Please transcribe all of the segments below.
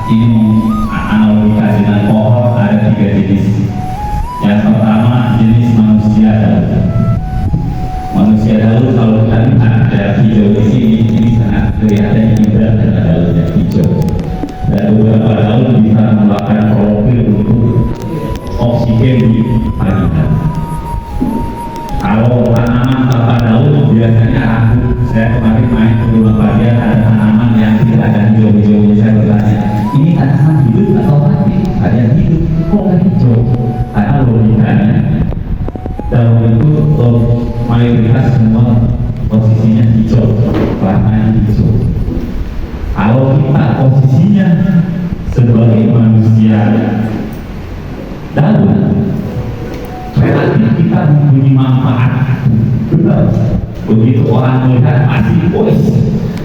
ini analogikan dengan pohon ada 3 jenis. Yang pertama jenis manusia daun. Manusia daun kalau kita lihat ada hijau di sini, ini sangat kelihatan indah karena daunnya hijau. Dan beberapa daun bisa mengeluarkan klorofil untuk oksigen di paritan. Kalau tanaman tanpa daun biasanya rapuh. Saya kemarin main ke rumah Pak, ada tanaman yang tidak ada hijau-hijaunya. Saya bertanya, ini tanaman hidup atau mati? Ada yang hidup, kok nggak hijau? Karena logikanya daun itu mayoritas semua posisinya hijau, warnanya hijau. Kalau kita posisinya sebagai manusia daun, berarti kita mempunyai manfaat. Benar. Begitu orang melihat pasti,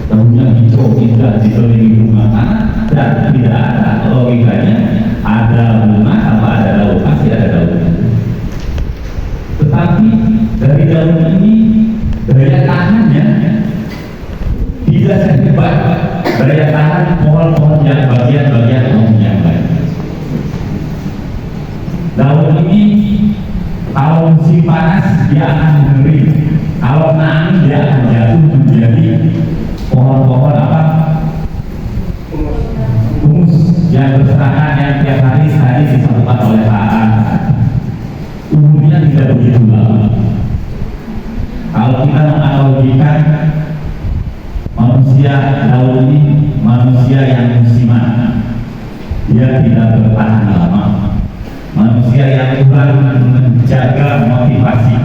daunnya hijau indah dikelilingi bunga, dan tidak ada logikanya ada bunga apa ada daun, pasti ada daunnya. Tetapi dari daun ini daya tahannya tidak sehebat daya tahan pohon-pohon yang bagian-bagian pohon yang lain. Daun ini kalau musim panas dia akan mengering, kalau angin dia akan jatuh menjadi pohon-pohon apa? Humus yang berserakan yang tiap hari sehari disebutkan oleh Pak. Umurnya tidak begitu lama. Kalau kita menganalogikan manusia daun ini manusia yang musiman, dia tidak bertahan lama. Manusia yang kurang menjaga motivasi.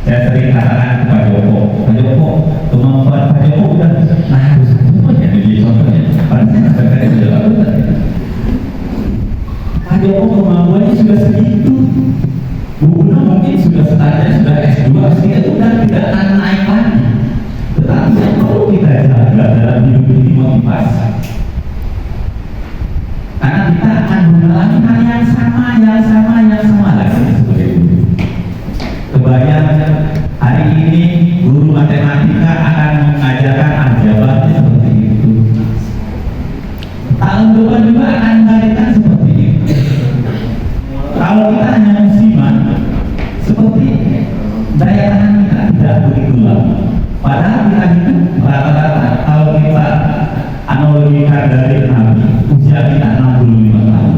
Saya sering katakan kepada Joko, kemampuan Pak Joko udah harus semuanya jadi contohnya. Padahal saya tidak benar. Pak Joko kemampuannya sudah segitu. Bu Guna mungkin sudah standar, sudah S2, sehingga sudah tidak akan naik lagi. Tetapi yang perlu kita jaga dalam hidup ini motivasi. Karena kita akan mengalami hal yang sama lagi seperti itu. Kebayang hari ini guru matematika akan mengajarkan aljabar seperti itu. Tahun depan juga akan mengajarkan seperti itu. Kalau kita hanya musiman, seperti daya tahan kita tidak begitu lama. Padahal kita hidup rata-rata kalau kita analogikan dari Nabi, usia kita 65 tahun.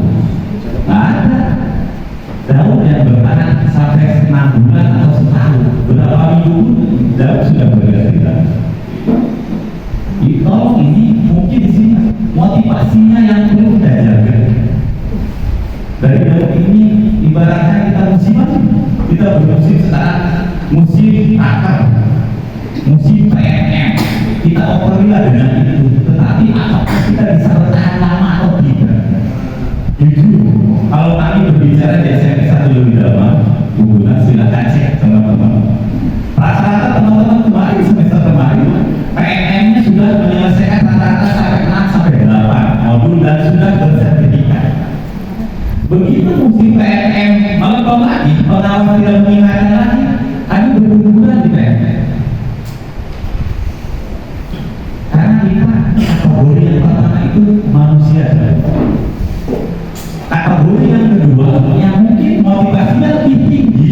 Nggak ada daun yang bertahan sampai 6 bulan atau setahun. Berapa minggu daun sudah berganti. Tolong ini mungkin di sini motivasinya yang perlu kita jaga. Dari daun ini ibaratnya kita musiman, kita bermusim sekarang musim akar, musim PNM, kita operilah dengan itu. Tetapi apakah kita bisa bertahan lama atau tidak? Jujur, kalau kami berbicara di SMP 1 lebih dalam, Bu Guna silakan cek teman-teman. Rata-rata teman-teman kemarin semester kemarin PNM-nya sudah menyelesaikan rata-rata sampai 6 sampai 8 modul dan sudah bersertifikat. Begitu musim PNM melempem lagi, pengawas tidak mengingatkan lagi, kami berbulan di PNM. Karena kita kategori yang pertama itu manusia. Kategori yang kedua yang mungkin motivasinya lebih tinggi,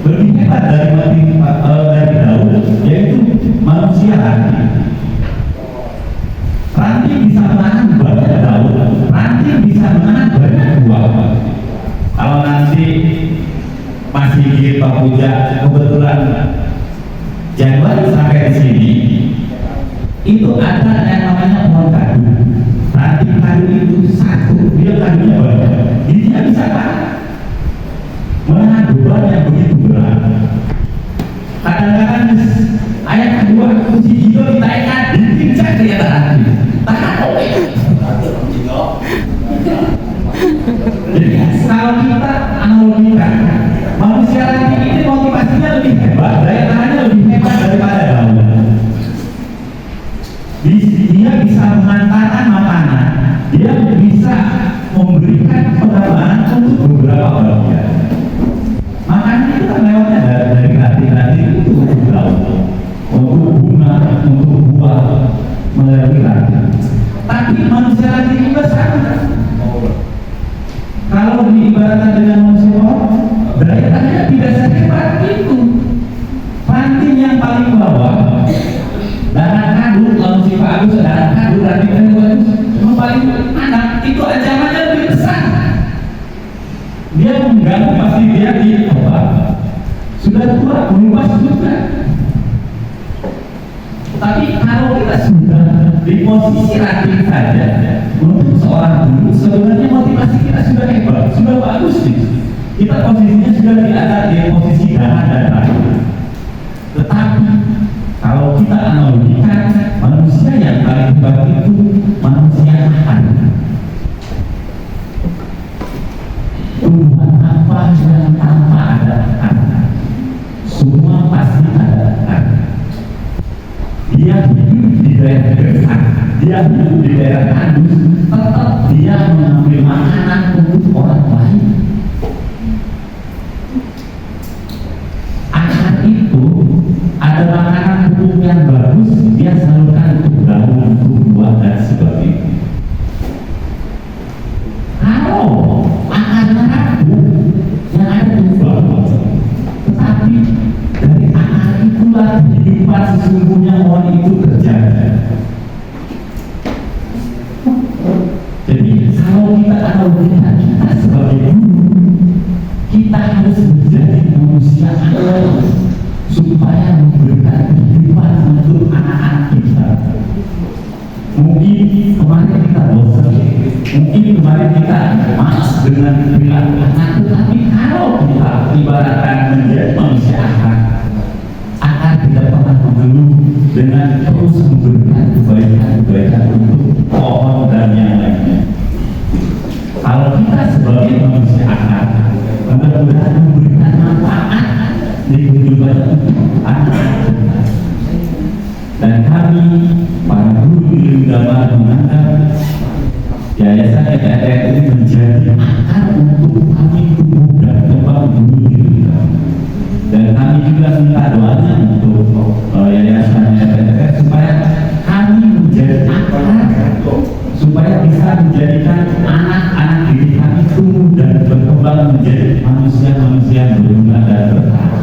lebih hebat dari daun, yaitu manusia ranting. Ranting bisa menahan banyak daun, ranting bisa menahan banyak buah. Kalau nanti masih di Pak Puja kebetulan Januari sampai di sini, itu ada yang namanya pohon kadu. Ranting kadu itu satu, dia kadunya banyak, dia bisa menahan beban yang begitu berat. Kadang-kadang ayat kedua kunci hijau ditaikkan, dipincang kelihatan ranting. Tahan oke. Jadi kalau kita analogikan manusia ranting ini motivasinya lebih hebat, daya tahannya lebih hebat daripada daun. Dia bisa mengantarkan makanan, dia bisa memberikan pengembangan untuk beberapa bagian. Makanan itu kan lewat sudah tua, luas juga. Tapi kalau kita sudah di posisi rating saja untuk seorang guru, sebenarnya motivasi kita sudah hebat, sudah bagus nih. Kita posisinya sudah di atas di posisi dahan dan rating. Tetapi kalau kita analogikan, manusia yang paling hebat itu manusia tahan. Tumbuhan apa yang tanpa ada tekanan, semua pasti ada tekanan. Dia hidup di daerah dekat, dia hidup di daerah tandus, tetap dia mengambil makanan untuk orang lain. Akar itu ada makanan pupuk yang bagus, dia salurkan untuk daun, untuk buah dan sebagainya. Kalau akarnya rapuh, yang ada itu bagus, tetapi dari akar itulah kehidupan sesungguhnya orang itu terjaga. Jadi kalau kita analogikan, kita sebagai guru, kita harus menjadi manusia akal supaya memberikan kehidupan untuk anak-anak kita. Mungkin kemarin kita bosan, mungkin kemarin kita malas dengan perilaku anak, tetapi kalau kita ibaratkan menjadi manusia akal, akan tidak pernah mengeluh dengan terus memberikan kebaikan-kebaikan untuk pohon dan yang lainnya. Kalau kita sebagai manusia akal, benar-benar memberikan manfaat di kehidupan anak-anak kita. Dan kami para guru ilmu agama menganggap yayasan ETR ini menjadi akar untuk kami tumbuh dan kembang guru ilmu agama. Dan kami juga minta doanya untuk yayasan ETR supaya kami menjadi akar, supaya bisa menjadikan anak-anak didik kami tumbuh dan berkembang menjadi manusia-manusia yang berguna dan bertakwa.